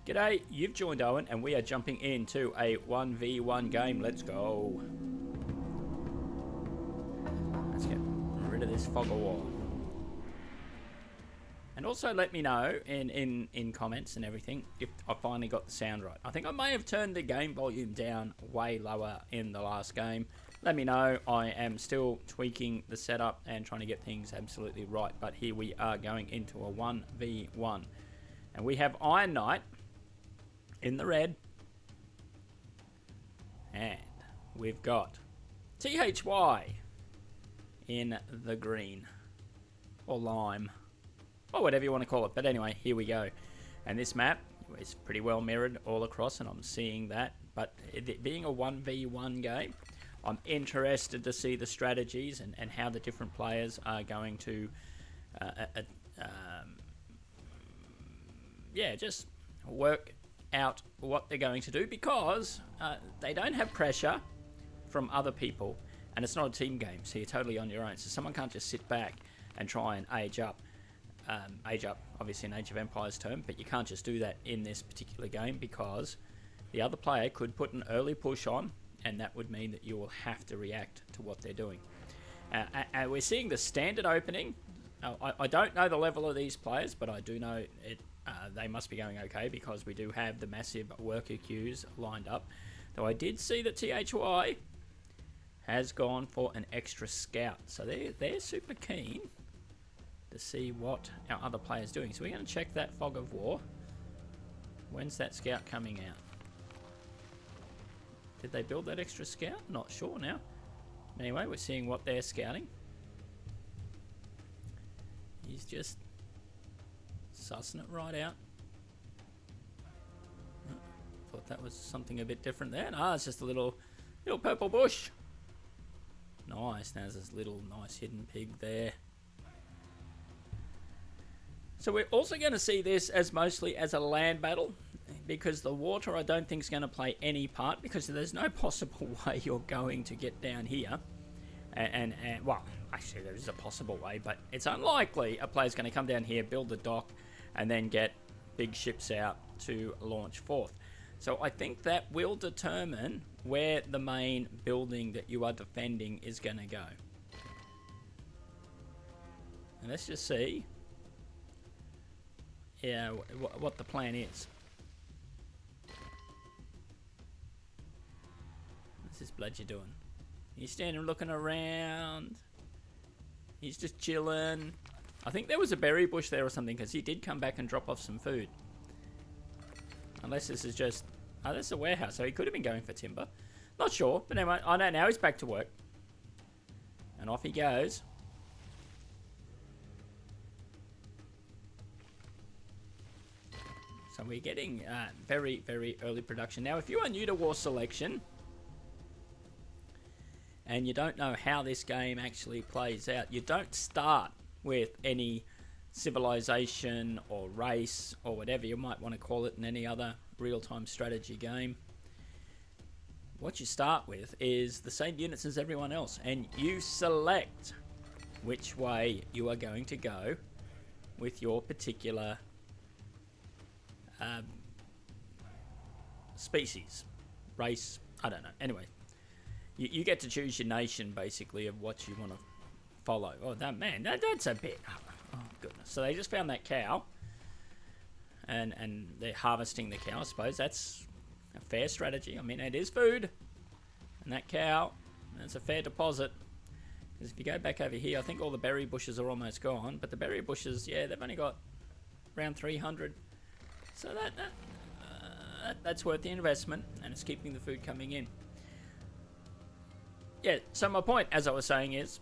G'day, you've joined Owen and we are jumping into a 1v1 game. Let's go. Let's get rid of this fog of war. And also let me know in comments and everything if I finally got the sound right. I think I may have turned the game volume down way lower in the last game. Let me know. I am still tweaking the setup and trying to get things absolutely right. But here we are going into a 1v1. And we have Iron Knight in the red. And we've got THY in the green. Or lime. Or whatever you want to call it. But anyway, here we go. And this map is pretty well mirrored all across, and I'm seeing that. But it being a 1v1 game, I'm interested to see the strategies and how the different players are going to just work out what they're going to do, because they don't have pressure from other people, and it's not a team game, so you're totally on your own. So someone can't just sit back and try and age up, obviously an Age of Empires term, but you can't just do that in this particular game, because the other player could put an early push on, and that would mean that you will have to react to what they're doing. And we're seeing the standard opening. I don't know the level of these players, but I do know it. They must be going okay, because we do have the massive worker queues lined up. Though I did see that THY has gone for an extra scout, so they're super keen to see what our other players doing. So we're going to check that fog of war. When's that scout coming out? Did they build that extra scout? Not sure now. Anyway, we're seeing what they're scouting. He's just sussing it right out. Thought that was something a bit different there. No, it's just a little purple bush. Nice. Now there's this little nice hidden pig there. So we're also going to see this as mostly as a land battle, because the water I don't think is going to play any part, because there's no possible way you're going to get down here. And well, actually there is a possible way, but it's unlikely a player's going to come down here, build the dock, and then get big ships out to launch forth. So I think that will determine where the main building that you are defending is going to go. And let's just see what the plan is. What's this blood you doing? He's standing looking around. He's just chilling. I think there was a berry bush there or something, because he did come back and drop off some food. Unless this is just... Oh, that's a warehouse, so he could have been going for timber. Not sure, but anyway, I know now he's back to work. And off he goes. So we're getting very, very early production. Now, if you are new to War Selection and you don't know how this game actually plays out, you don't start with any civilization or race or whatever you might want to call it in any other real-time strategy game. What you start with is the same units as everyone else, and you select which way you are going to go with your particular species, race, I don't know. Anyway, you get to choose your nation, basically, of what you want to follow. Oh, that's a bit... Oh, goodness. So they just found that cow, and they're harvesting the cow, I suppose. That's a fair strategy. I mean, it is food, and that cow, that's a fair deposit. Because if you go back over here, I think all the berry bushes are almost gone, but the berry bushes, yeah, they've only got around 300. So that's worth the investment, and it's keeping the food coming in. Yeah, so my point, as I was saying, is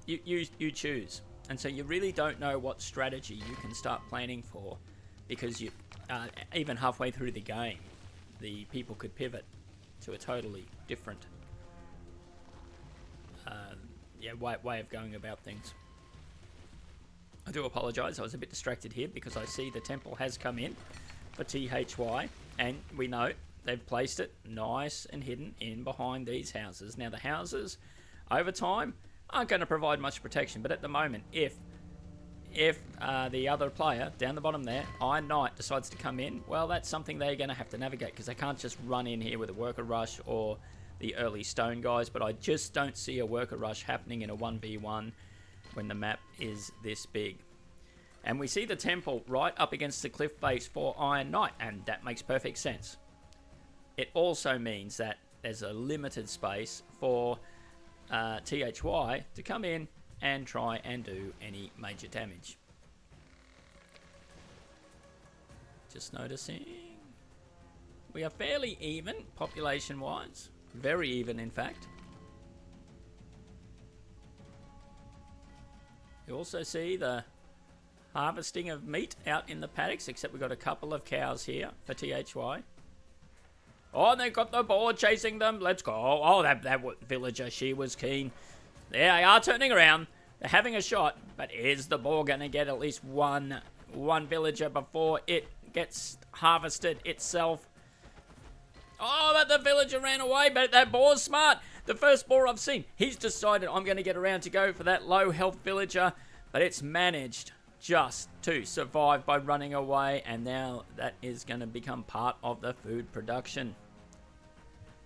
you choose. And so you really don't know what strategy you can start planning for, because you even halfway through the game, the people could pivot to a totally different way of going about things. I do apologise, I was a bit distracted here because I see the temple has come in for THY, and we know they've placed it nice and hidden in behind these houses. Now the houses, over time, aren't going to provide much protection, but at the moment, if if the other player down the bottom there, Iron Knight, decides to come in, well, that's something they're going to have to navigate, because they can't just run in here with a worker rush or the early stone guys. But I just don't see a worker rush happening in a 1v1 when the map is this big. And we see the temple right up against the cliff face for Iron Knight, and that makes perfect sense. It also means that there's a limited space for THY to come in and try and do any major damage. Just noticing we are fairly even population wise, very even in fact. You also see the harvesting of meat out in the paddocks, except we've got a couple of cows here for THY. Oh, and they've got the boar chasing them. Let's go. Oh, that villager, she was keen. There they are turning around. They're having a shot, but is the boar going to get at least one villager before it gets harvested itself? Oh, but the villager ran away, but that boar's smart. The first boar I've seen, he's decided I'm going to get around to go for that low health villager, but it's managed just to survive by running away, and now that is going to become part of the food production.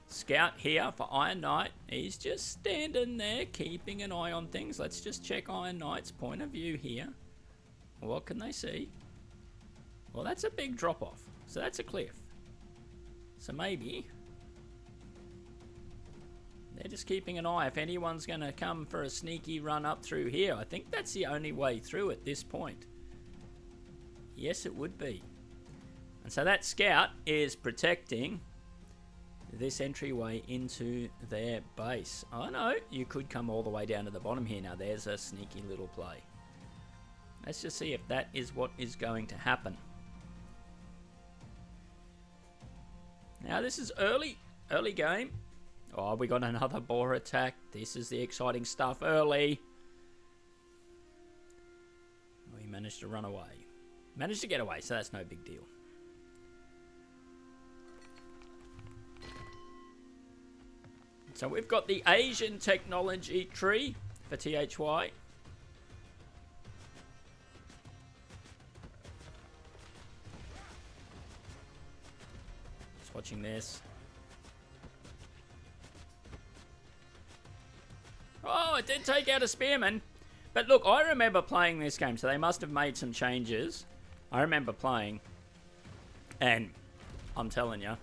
Scout here for Iron Knight. He's just standing there keeping an eye on things. Let's just check Iron Knight's point of view here. What can they see? Well, that's a big drop off, so that's a cliff. So maybe they're just keeping an eye if anyone's going to come for a sneaky run up through here. I think that's the only way through at this point. Yes, it would be. And so that scout is protecting this entryway into their base. Oh no, you could come all the way down to the bottom here. Now there's a sneaky little play. Let's just see if that is what is going to happen. Now this is early game. Oh, we got another boar attack. This is the exciting stuff early. We managed to run away. Managed to get away, so that's no big deal. So we've got the Asian technology tree for THY. Just watching this. Oh, it did take out a spearman. But look, I remember playing this game, so they must have made some changes. I remember playing, and I'm telling you,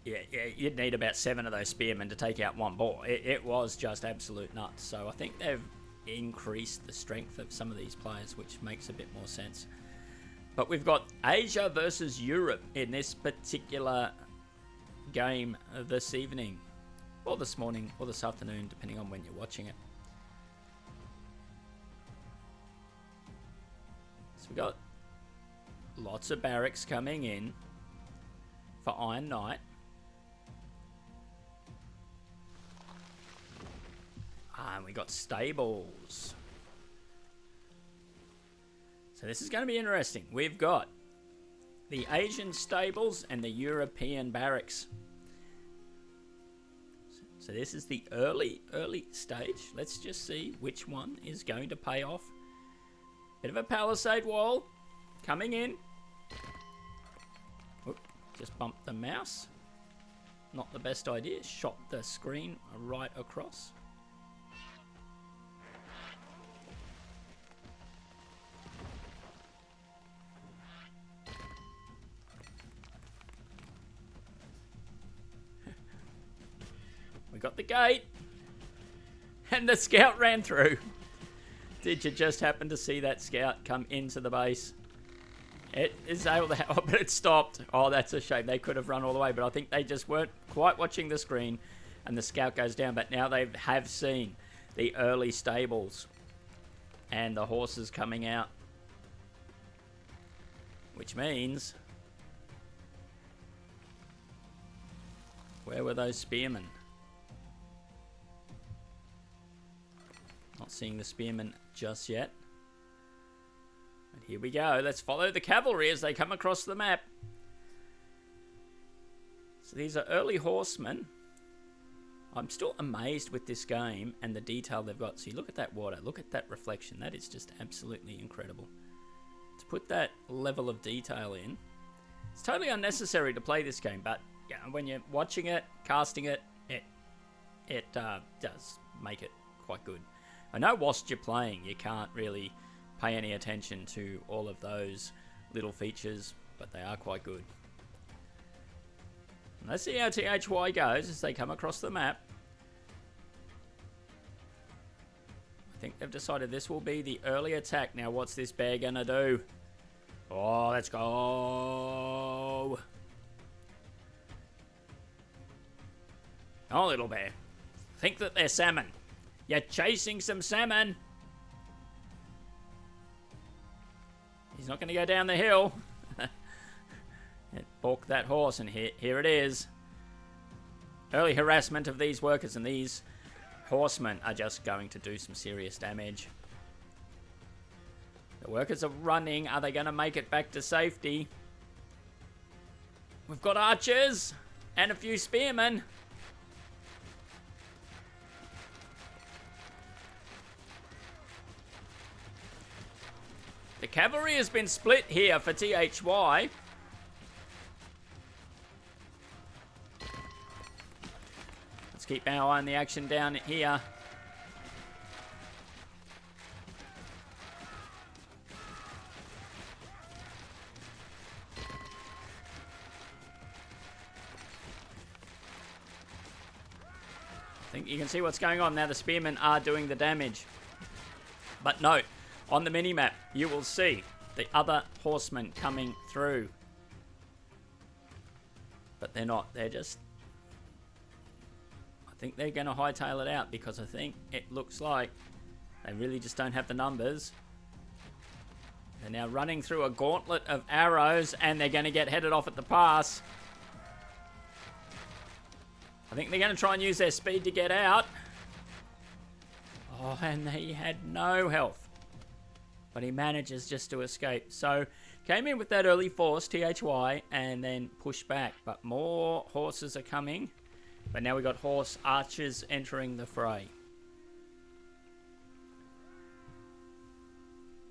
yeah, you'd need about 7 of those spearmen to take out one boar. It was just absolute nuts. So I think they've increased the strength of some of these players, which makes a bit more sense. But we've got Asia versus Europe in this particular game this evening. Or this morning, or this afternoon, depending on when you're watching it. So we've got lots of barracks coming in for Iron Knight. And we got stables. So this is going to be interesting. We've got the Asian stables and the European barracks. So this is the early stage. Let's just see which one is going to pay off. Bit of a palisade wall coming in. Oop, just bumped the mouse. Not the best idea. Shot the screen right across. We got the gate. And the scout ran through. Did you just happen to see that scout come into the base? It is able to... Oh, but it stopped. Oh, that's a shame. They could have run all the way, but I think they just weren't quite watching the screen, and the scout goes down. But now they have seen the early stables and the horses coming out, which means... Where were those spearmen? Not seeing the spearmen just yet. But here we go. Let's follow the cavalry as they come across the map. So these are early horsemen. I'm still amazed with this game and the detail they've got. So you look at that water, look at that reflection. That is just absolutely incredible. To put that level of detail in, it's totally unnecessary to play this game, but yeah, when you're watching it, casting it, it does make it quite good. I know whilst you're playing, you can't really pay any attention to all of those little features, but they are quite good. And let's see how THY goes as they come across the map. I think they've decided this will be the early attack. Now, what's this bear gonna do? Oh, let's go. Oh, little bear. Think that they're salmon. You're chasing some salmon. He's not going to go down the hill. Balk that horse, and here it is. Early harassment of these workers, and these horsemen are just going to do some serious damage. The workers are running. Are they going to make it back to safety? We've got archers and a few spearmen. The cavalry has been split here for THY. Let's keep our eye on the action down here. I think you can see what's going on now. The spearmen are doing the damage. But note, on the minimap, you will see the other horsemen coming through. But they're not. They're just... I think they're going to hightail it out because I think it looks like they really just don't have the numbers. They're now running through a gauntlet of arrows and they're going to get headed off at the pass. I think they're going to try and use their speed to get out. Oh, and he had no health. But he manages just to escape. So, came in with that early force, THY, and then pushed back. But more horses are coming. But now we've got horse archers entering the fray.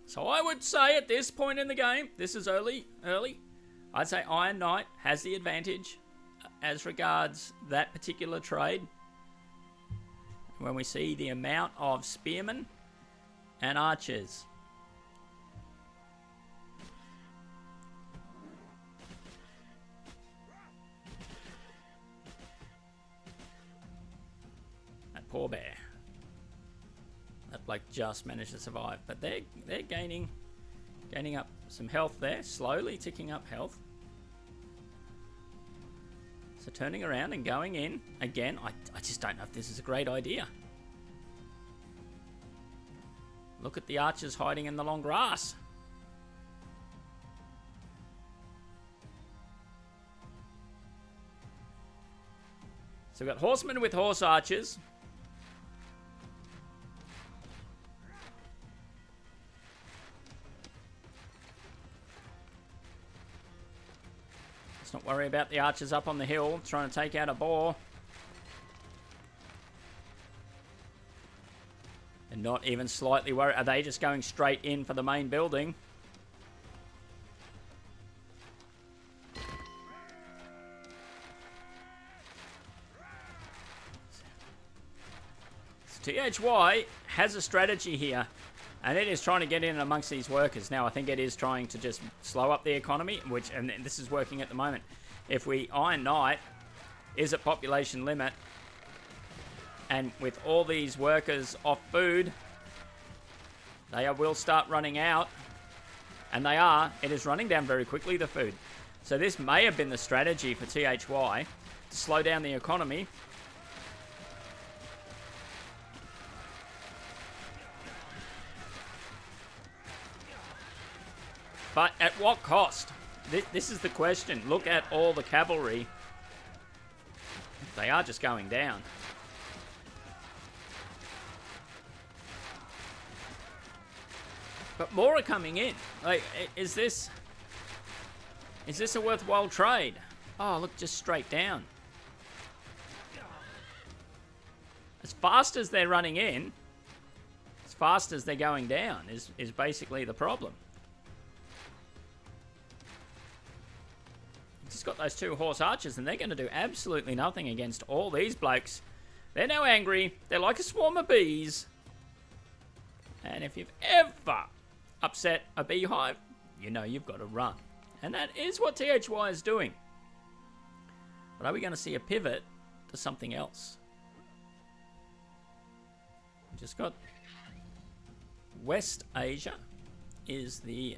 So I would say at this point in the game, this is early. I'd say Iron Knight has the advantage as regards that particular trade. When we see the amount of spearmen and archers. Poor bear. That bloke just managed to survive, but they're gaining up some health there, slowly ticking up health. So turning around and going in again. I just don't know if this is a great idea. Look at the archers hiding in the long grass. So we've got horsemen with horse archers. Not worry about the archers up on the hill trying to take out a boar. And not even slightly worried. Are they just going straight in for the main building? So THY has a strategy here. And it is trying to get in amongst these workers. Now, I think it is trying to just slow up the economy, and this is working at the moment. If Iron Knight is at population limit, and with all these workers off food, they will start running out. And they are. It is running down very quickly, the food. So this may have been the strategy for THY to slow down the economy. But at what cost? This is the question. Look at all the cavalry. They are just going down. But more are coming in. Like, is this a worthwhile trade? Oh, look, just straight down. fast as they're running in, as fast as they're going down is basically the problem. Just got those 2 horse archers, and they're going to do absolutely nothing against all these blokes. They're now angry. They're like a swarm of bees. And if you've ever upset a beehive, you know you've got to run. And that is what THY is doing. But are we going to see a pivot to something else? We just got West Asia is the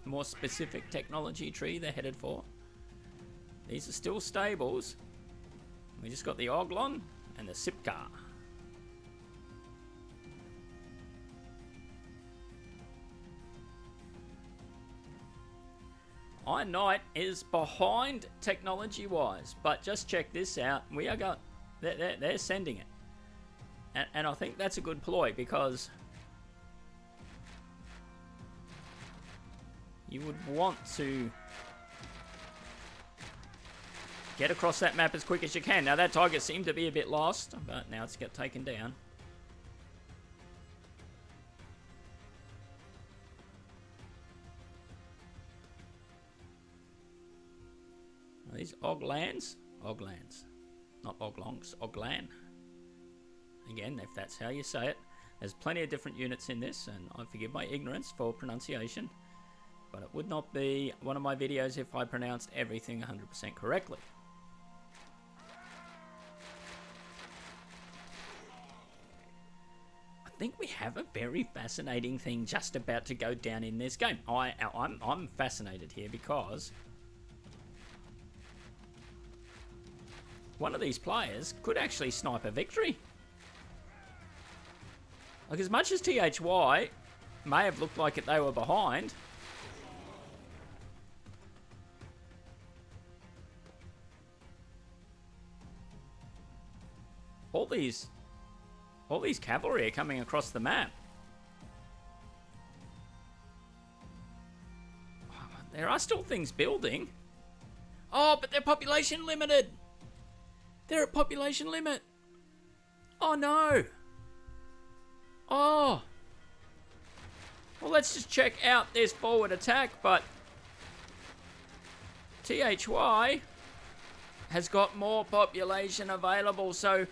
more specific technology tree they're headed for. These are still stables. We just got the Oglon and the Sipcar. Iron Knight is behind technology-wise, but just check this out. We are going. They're sending it, and I think that's a good ploy because you would want to get across that map as quick as you can. Now that tiger seemed to be a bit lost, but now it's got taken down. These Oglans, not Oglongs, Oglan. Again, if that's how you say it. There's plenty of different units in this, and I forgive my ignorance for pronunciation, but it would not be one of my videos if I pronounced everything 100% correctly. I think we have a very fascinating thing just about to go down in this game. I'm fascinated here because one of these players could actually snipe a victory. Like, as much as THY may have looked like they were behind, all these cavalry are coming across the map. There are still things building. Oh, but they're population limited. They're at population limit. Oh no. Oh. Well, let's just check out this forward attack, but THY has got more population available, so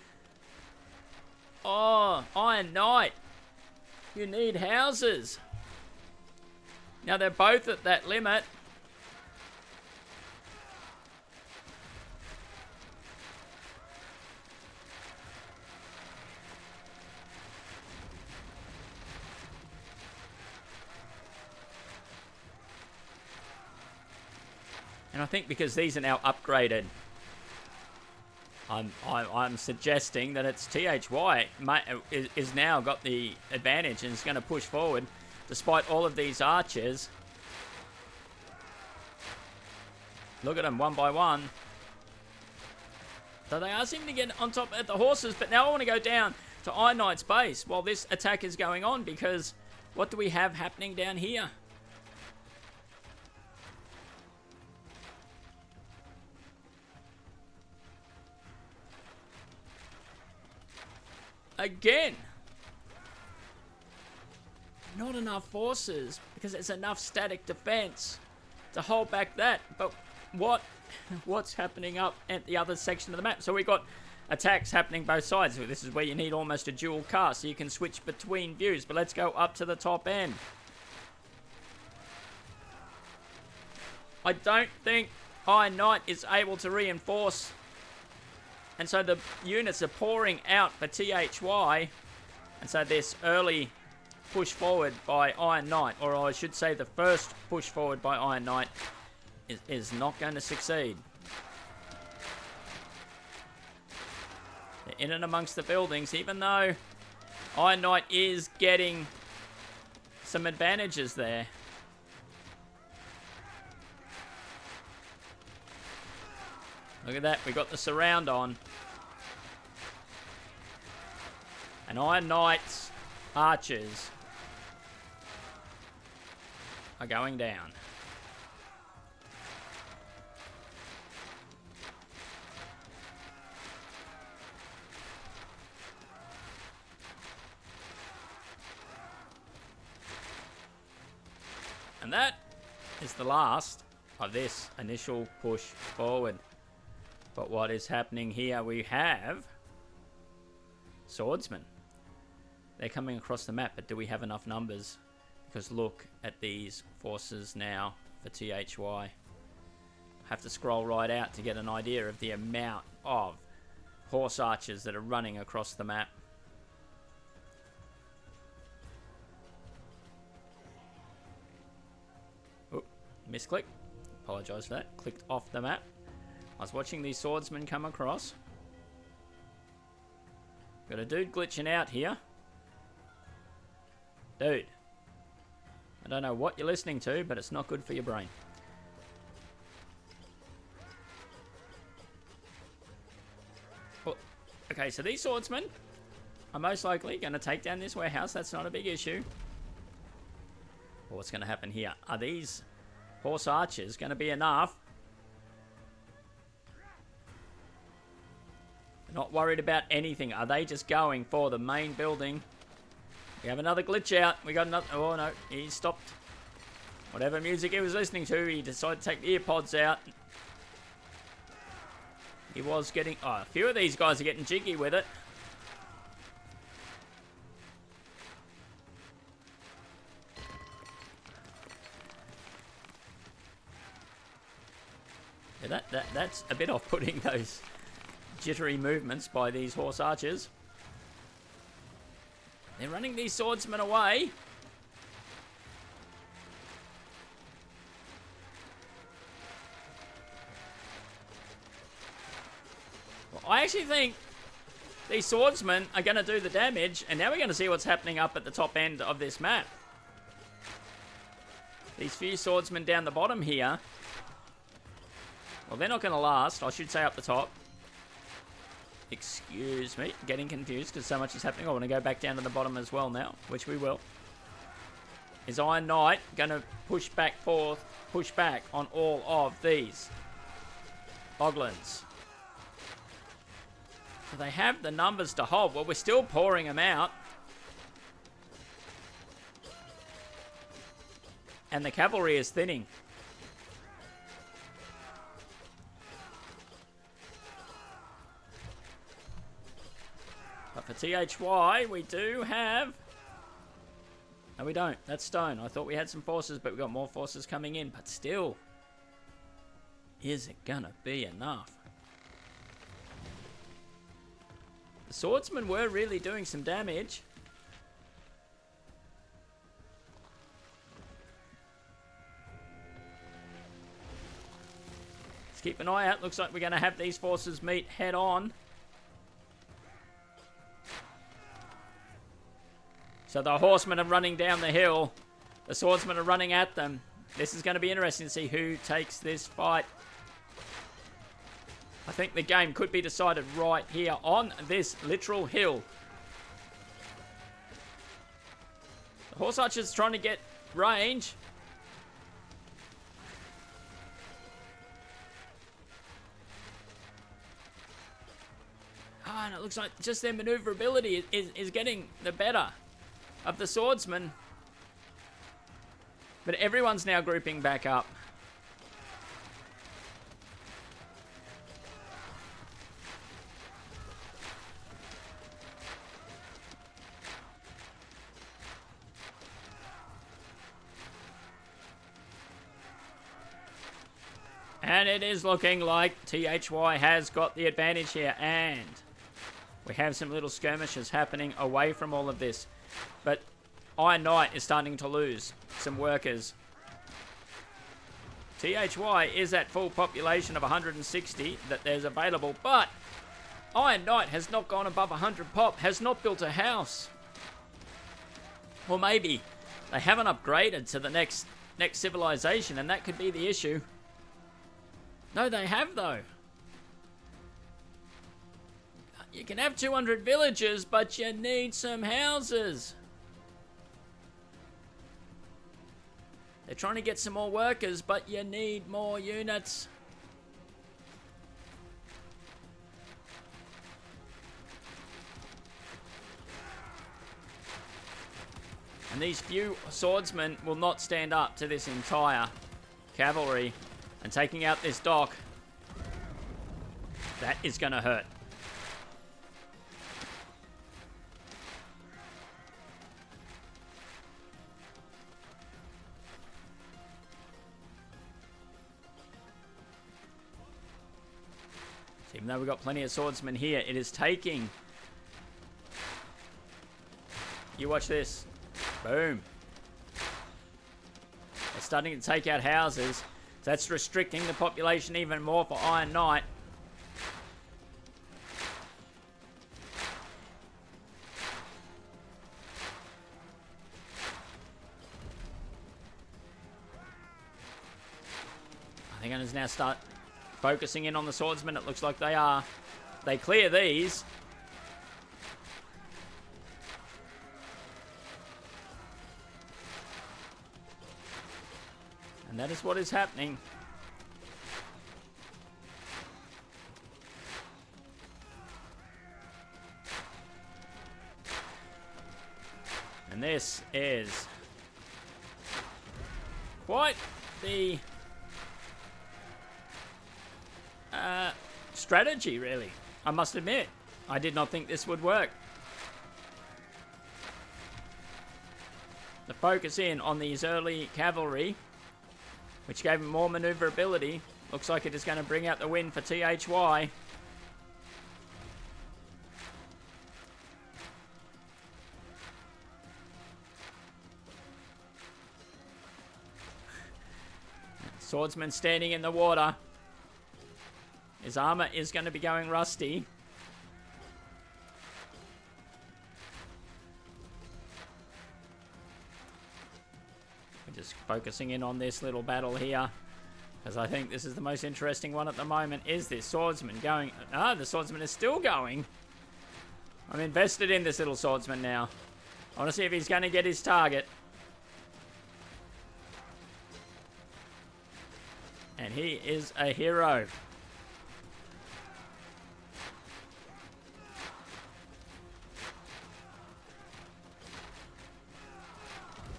oh, Iron Knight, you need houses. Now they're both at that limit. And I think because these are now upgraded, I'm suggesting that it's THY is now got the advantage and is going to push forward despite all of these archers. Look at them one by one. So they are seeming to get on top at the horses, but now I want to go down to Iron Knight's base while this attack is going on, because what do we have happening down here? Again, not enough forces because there's enough static defense to hold back that. But what's happening up at the other section of the map? So we've got attacks happening both sides. This is where you need almost a dual cast so you can switch between views. But let's go up to the top end. I don't think Iron Knight is able to reinforce. And so the units are pouring out for THY. And so this early push forward by Iron Knight, or I should say the first push forward by Iron Knight, is not going to succeed. They're in and amongst the buildings, even though Iron Knight is getting some advantages there. Look at that, we got the surround on. And Iron Knight's archers are going down. that is the last of this initial push forward. But what is happening here? We have swordsmen. They're coming across the map, but do we have enough numbers? Because look at these forces now for THY. Have to scroll right out to get an idea of the amount of horse archers that are running across the map. Oh, misclick. Apologise for that. Clicked off the map. I was watching these swordsmen come across. Got a dude glitching out here. Dude. I don't know what you're listening to, but it's not good for your brain. Well, okay, so these swordsmen are most likely going to take down this warehouse. That's not a big issue. But what's going to happen here? Are these horse archers going to be enough? Not worried about anything. Are they just going for the main building? We have another glitch out. We got another... Oh, no. He stopped. Whatever music he was listening to, he decided to take the earpods out. He was getting... Oh, a few of these guys are getting jiggy with it. Yeah, that's a bit off-putting, those jittery movements by these horse archers. They're running these swordsmen away. Well, I actually think these swordsmen are going to do the damage, and now we're going to see what's happening up at the top end of this map. These few swordsmen down the bottom here, well, they're not going to last. I should say up the top. Excuse me, getting confused because so much is happening. I want to go back down to the bottom as well now, which we will. Is Iron Knight going to push back on all of these Boglins? Do they have the numbers to hold? Well, we're still pouring them out. And the cavalry is thinning. But for THY, we do have... No, we don't. That's stone. I thought we had some forces, but we got more forces coming in. But still, is it gonna be enough? The swordsmen were really doing some damage. Let's keep an eye out. Looks like we're going to have these forces meet head on. So the horsemen are running down the hill. The swordsmen are running at them. This is going to be interesting to see who takes this fight. I think the game could be decided right here on this literal hill. The horse archer's trying to get range. Oh, and it looks like just their maneuverability is getting the better of the swordsman. But everyone's now grouping back up. And it is looking like THY has got the advantage here. And we have some little skirmishes happening away from all of this. But Iron Knight is starting to lose some workers. THY is at full population of 160 that there's available, but Iron Knight has not gone above 100 pop, has not built a house. Or maybe they haven't upgraded to the next civilization, and that could be the issue. No, they have, though. You can have 200 villages, but you need some houses. They're trying to get some more workers, but you need more units. And these few swordsmen will not stand up to this entire cavalry. And taking out this dock, that is going to hurt. So even though we've got plenty of swordsmen here, it is taking... You watch this. Boom. They're starting to take out houses. So that's restricting the population even more for Iron Knight. I think I'm going to now start focusing in on the swordsmen. It looks like they are. They clear these. And that is what is happening. And this is quite the strategy, really. I must admit, I did not think this would work. The focus in on these early cavalry, which gave him more maneuverability. Looks like it is going to bring out the win for THY. Swordsman standing in the water. His armor is going to be going rusty. We're just focusing in on this little battle here, because I think this is the most interesting one at the moment. Is this swordsman going? Ah, the swordsman is still going. I'm invested in this little swordsman now. I want to see if he's going to get his target. And he is a hero.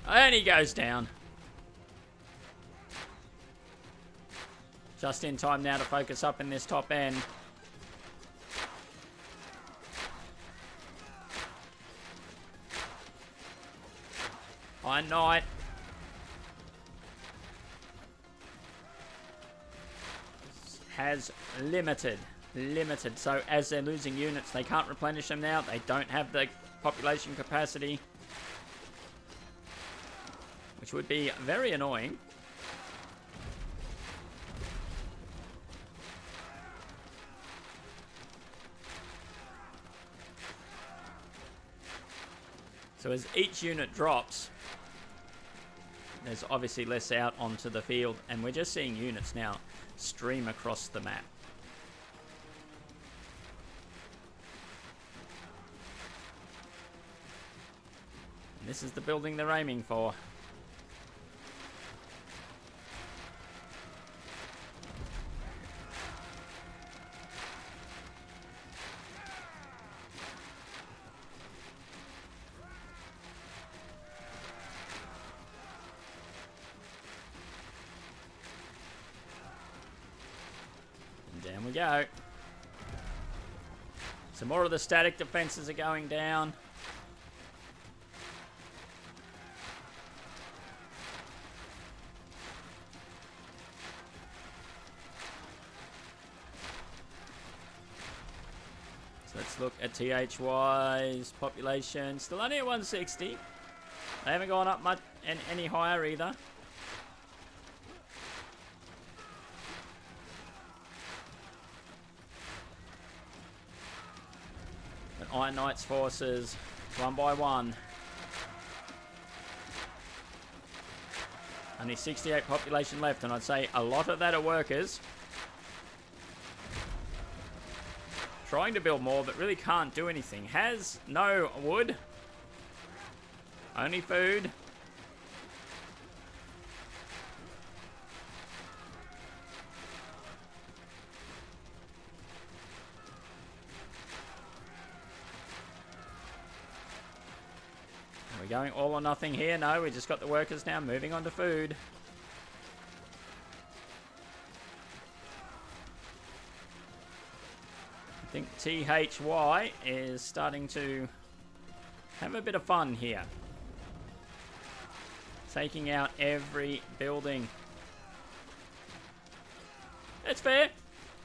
And he goes down. Just in time now to focus up in this top end. Iron Knight. Has limited. So as they're losing units, they can't replenish them now. They don't have the population capacity, which would be very annoying. So as each unit drops, there's obviously less out onto the field, and we're just seeing units now stream across the map. And this is the building they're aiming for. Down we go. Some more of the static defenses are going down. So let's look at THY's population. Still only at 160. They haven't gone up much any higher either. Iron Knight's forces, one by one. Only 68 population left, and I'd say a lot of that are workers. Trying to build more, but really can't do anything. Has no wood. Only food. we going all or nothing here? No, we just got the workers now. Moving on to food. I think THY is starting to have a bit of fun here. Taking out every building. It's fair.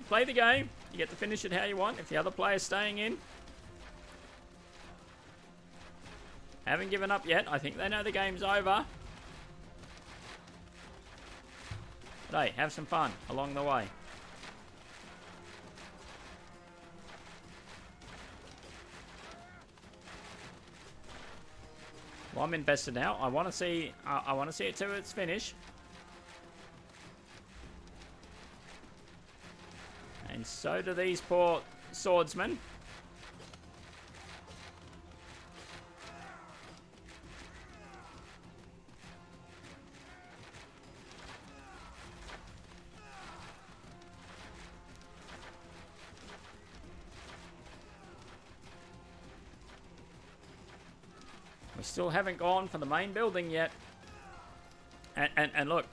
Play the game. You get to finish it how you want. If the other player's staying in. Haven't given up yet. I think they know the game's over. But hey, have some fun along the way. Well, I'm invested now. I want to see. I want to see it to its finish. And so do these poor swordsmen. We still haven't gone for the main building yet. And look.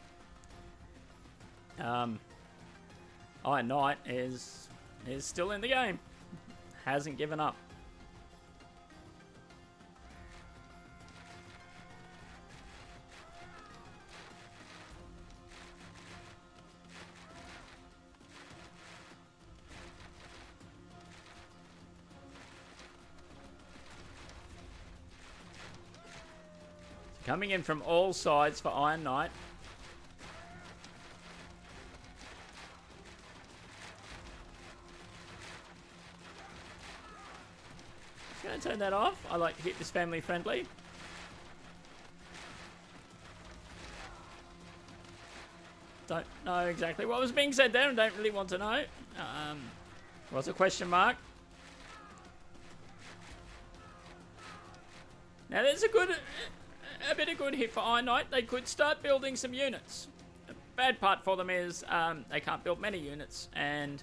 Iron Knight is still in the game. Hasn't given up. Coming in from all sides for Iron Knight. Just going to turn that off. I like to keep this family friendly. Don't know exactly what was being said there and don't really want to know. What's a question mark? Now there's a bit of good hit for Iron Knight. They could start building some units. The bad part for them is they can't build many units, and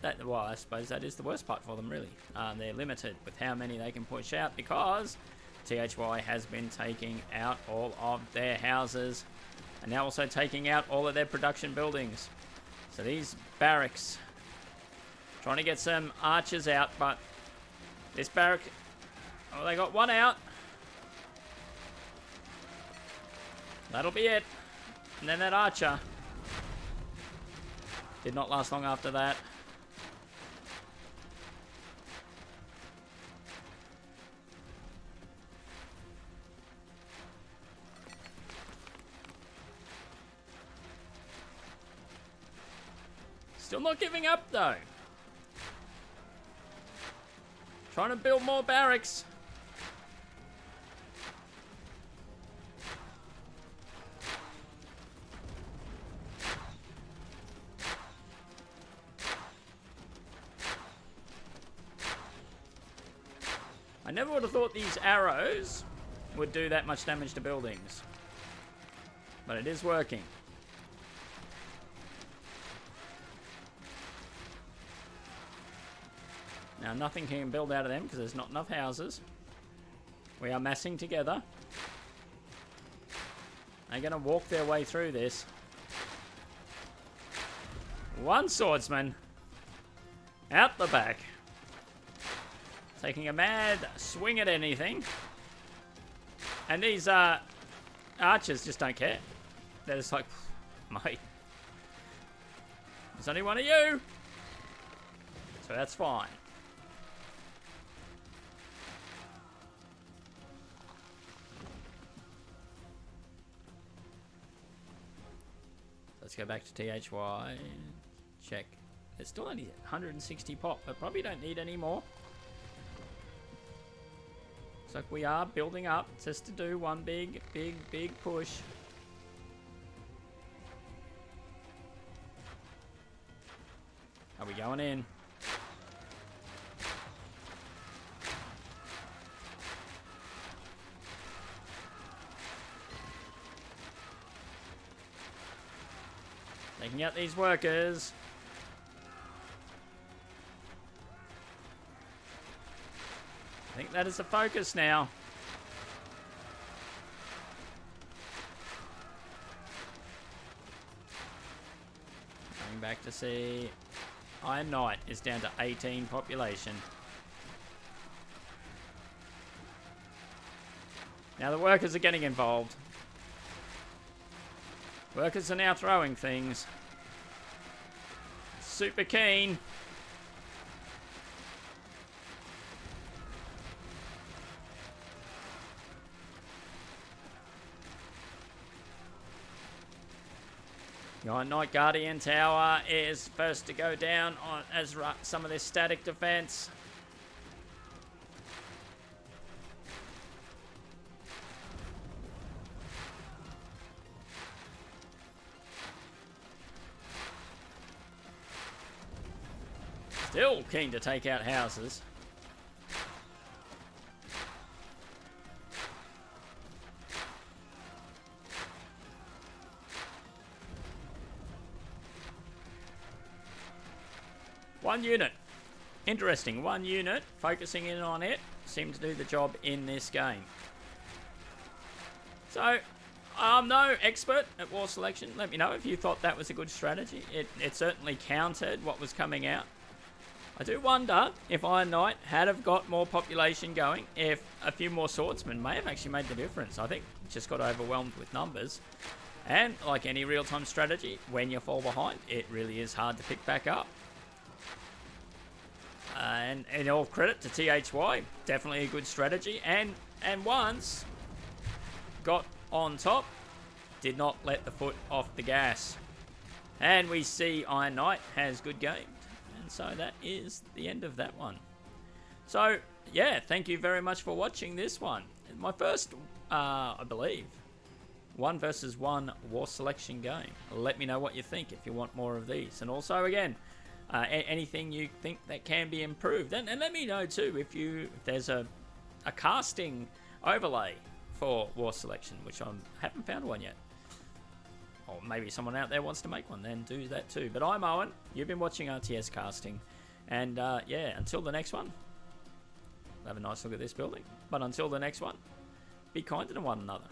that, well, I suppose that is the worst part for them, really. They're limited with how many they can push out because THY has been taking out all of their houses and now also taking out all of their production buildings. So these barracks, trying to get some archers out, but this barrack, oh, they got one out. That'll be it. And then that archer did not last long after that. Still not giving up though. Trying to build more barracks. I never would have thought these arrows would do that much damage to buildings. But it is working. Now nothing can build out of them because there's not enough houses. We are massing together. They're going to walk their way through this. One swordsman out the back. Taking a mad swing at anything. And these archers just don't care. They're just like, mate, there's only one of you. So that's fine. Let's go back to THY. Check. There's still only 160 pop. I probably don't need any more. Looks like we are building up just to do one big push. Are we going in? Taking out these workers. I think that is the focus now. Going back to see Iron Knight is down to 18 population. Now the workers are getting involved. Workers are now throwing things. Super keen. The Iron Knight Guardian Tower is first to go down on as some of this static defense. Still keen to take out houses. One unit. Interesting. One unit. Focusing in on it. Seemed to do the job in this game. So, I'm no expert at war selection. Let me know if you thought that was a good strategy. It certainly countered what was coming out. I do wonder if Iron Knight had have got more population going, if a few more swordsmen may have actually made the difference. I think just got overwhelmed with numbers. And like any real-time strategy, when you fall behind, it really is hard to pick back up. And all credit to THY, definitely a good strategy. And once got on top, did not let the foot off the gas. And we see Iron Knight has good game. And so that is the end of that one. So, yeah, thank you very much for watching this one. My first, I believe, 1 versus 1 war selection game. Let me know what you think if you want more of these. And also, again, anything you think that can be improved. And let me know, too, if there's a casting overlay for war selection, which I haven't found one yet. Or maybe someone out there wants to make one, then do that too. But I'm Owen. You've been watching RTS Casting. And yeah, until the next one, have a nice look at this building. But until the next one, be kind to one another.